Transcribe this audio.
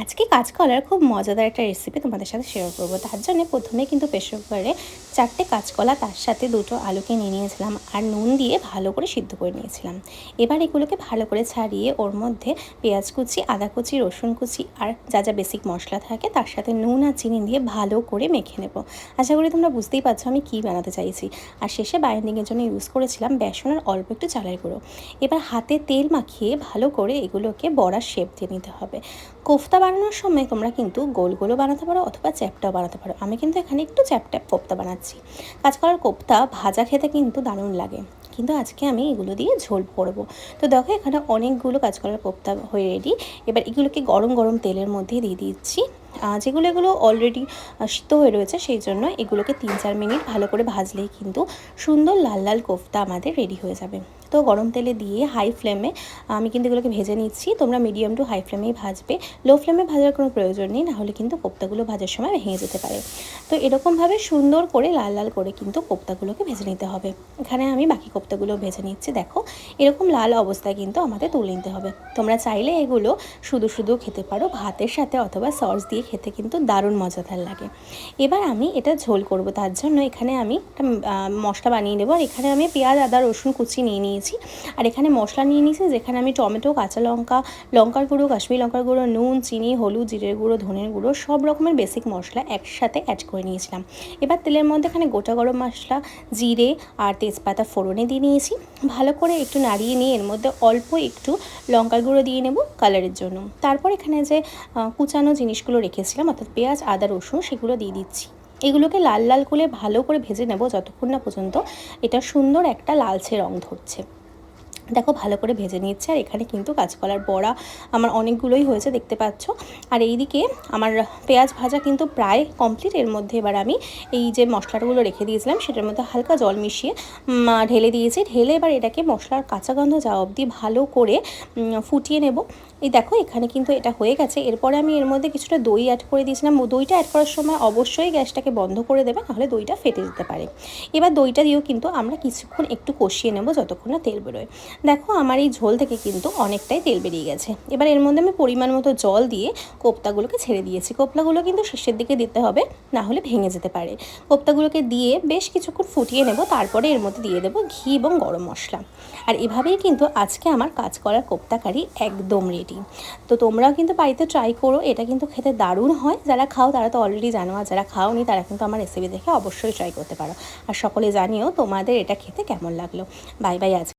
আজকে কাঁচকলার খুব মজাদার একটা রেসিপি তোমাদের সাথে শেয়ার করবো। তার জন্য প্রথমে কিন্তু প্রেসার কুকারে 4টে কাঁচকলা, তার সাথে 2টো আলুকে নিয়ে নিয়েছিলাম আর নুন দিয়ে ভালো করে সিদ্ধ করে নিয়েছিলাম। এবার এগুলোকে ভালো করে ছাড়িয়ে ওর মধ্যে পেঁয়াজ কুচি, আদা কুচি, রসুন কুচি আর যা যা বেসিক মশলা থাকে তার সাথে নুন আর চিনি দিয়ে ভালো করে মেখে নেব। আশা করি তোমরা বুঝতেই পারছো আমি কী বানাতে চাইছি। আর শেষে বাইন্ডিংয়ের জন্য ইউজ করেছিলাম বেসন আর অল্প একটু চালের গুঁড়ো। এবার হাতে তেল মাখিয়ে ভালো করে এগুলোকে বড়ার শেপ দিয়ে নিতে হবে। কোফতা বানানোর সময় তোমরা কিন্তু গোল গোলও বানাতে পারো অথবা চ্যাপটাও বানাতে পারো। আমি কিন্তু এখানে একটু চ্যাপটা কোফতা বানাচ্ছি। কাঁচকলার কোফতা ভাজা খেতে কিন্তু দারুণ লাগে, কিন্তু আজকে আমি এগুলো দিয়ে ঝোল করব। তো দেখো এখানে অনেকগুলো কাঁচকলার কোফতা হয়ে রেডি। এবার এগুলোকে গরম গরম তেলের মধ্যে দিয়ে দিচ্ছি। এগুলো অলরেডি সিদ্ধ হয়ে রয়েছে, সেই জন্য এগুলোকে 3-4 মিনিট ভালো করে ভাজলেই কিন্তু সুন্দর লাল লাল কোফতা আমাদের রেডি হয়ে যাবে। তো গরম তেলে দিয়ে হাই ফ্লেমে আমি কিন্তু এগুলোকে ভেজে নিচ্ছি। তোমরা মিডিয়াম টু হাই ফ্লেমেই ভাজবে, লো ফ্লেমে ভাজার কোনো প্রয়োজন নেই, নাহলে কিন্তু কোফতাগুলো ভাজার সময় ভেঙে যেতে পারে। তো এরকমভাবে সুন্দর করে লাল লাল করে কিন্তু কোফতাগুলোকে ভেজে নিতে হবে। এখানে আমি বাকি কোফতাগুলো ভেজে নিচ্ছি। দেখো এরকম লাল অবস্থায় কিন্তু আমাদের তুলে নিতে হবে। তোমরা চাইলে এগুলো শুধু শুধু খেতে পারো, ভাতের সাথে অথবা সস দিয়ে খেতে কিন্তু দারুণ মজাদার লাগে। এবার আমি এটা ঝোল করব, তার জন্য এখানে আমি একটা মশলা বানিয়ে নেব। আর এখানে আমি পেঁয়াজ, আদা, রসুন কুচি নিয়ে নিয়েছি। আর এখানে মশলা নিয়ে নিয়েছি, যেখানে আমি টমেটো, কাঁচা লঙ্কা, লঙ্কার গুঁড়ো, কাশ্মীরি লঙ্কার গুঁড়ো, নুন, চিনি, হলুদ, জিরের গুঁড়ো, ধনের গুঁড়ো সব রকমের বেসিক মশলা একসাথে অ্যাড করে নিয়েছিলাম। এবার তেলের মধ্যে এখানে গোটা গরম মশলা, জিরে আর তেজপাতা ফোড়নে দিয়ে নিয়েছি। ভালো করে একটু নাড়িয়ে নিয়ে এর মধ্যে অল্প একটু লঙ্কার গুঁড়ো দিয়ে নেব কালারের জন্য। তারপর এখানে যে কুচানো জিনিসগুলো রেখেছিলাম অর্থাৎ পেঁয়াজ, আদা, রসুন সেগুলো দিয়ে দিচ্ছি। এগুলোকে লাল লাল করে ভালো করে ভেজে নেব যতক্ষণ না পর্যন্ত এটা সুন্দর একটা লালচে রং ধরছে। দেখো ভালো করে ভেজে নিচ্ছে। আর এখানে কিন্তু কাঁচকলার বড়া আমার অনেকগুলোই হয়েছে দেখতে পাচ্ছ। আর এইদিকে আমার পেঁয়াজ ভাজা কিন্তু প্রায় কমপ্লিট। এর মধ্যে এবার আমি এই যে মশলাগুলো রেখে দিয়েছিলাম সেটার মধ্যে হালকা জল মিশিয়ে ঢেলে দিয়েছি। ঢেলে এবার এটাকে মশলার কাঁচা গন্ধ যাওয়া অবধি ভালো করে ফুটিয়ে নেব। এই দেখো এখানে কিন্তু এটা হয়ে গেছে। এরপরে আমি এর মধ্যে কিছুটা দই অ্যাড করে দিয়েছিলাম। দইটা অ্যাড করার সময় অবশ্যই গ্যাসটাকে বন্ধ করে দেবে, নাহলে দইটা ফেটে যেতে পারে। এবার দইটা দিয়েও কিন্তু আমরা কিছুক্ষণ একটু কষিয়ে নেব যতক্ষণ না তেল বেরোয়। দেখো আমার এই ঝোল থেকে কিন্তু অনেকটাই তেল বেরিয়ে গেছে। এবার এর মধ্যে আমি পরিমাণ মতো জল দিয়ে কোপ্তাগুলোকে ছেড়ে দিয়েছি। কোপ্তাগুলো কিন্তু শেষের দিকে দিতে হবে, না হলে ভেঙে যেতে পারে। কোপ্তাগুলোকে দিয়ে বেশ কিছুক্ষণ ফুটিয়ে নেব। তারপরে এর মধ্যে দিয়ে দেবো ঘি এবং গরম মশলা। আর এভাবেই কিন্তু আজকে আমার কাঁচকলার কোপ্তা কারি একদম রেডি। তো তোমরাও কিন্তু বাড়িতে ট্রাই করো, এটা কিন্তু খেতে দারুণ হয়। যারা খাও তারা তো অলরেডি জানো, আর যারা খাওনি তারা কিন্তু আমার রেসিপি দেখে অবশ্যই ট্রাই করতে পারো। আর সকলে জানিও তোমাদের এটা খেতে কেমন লাগলো। Bye bye. আজ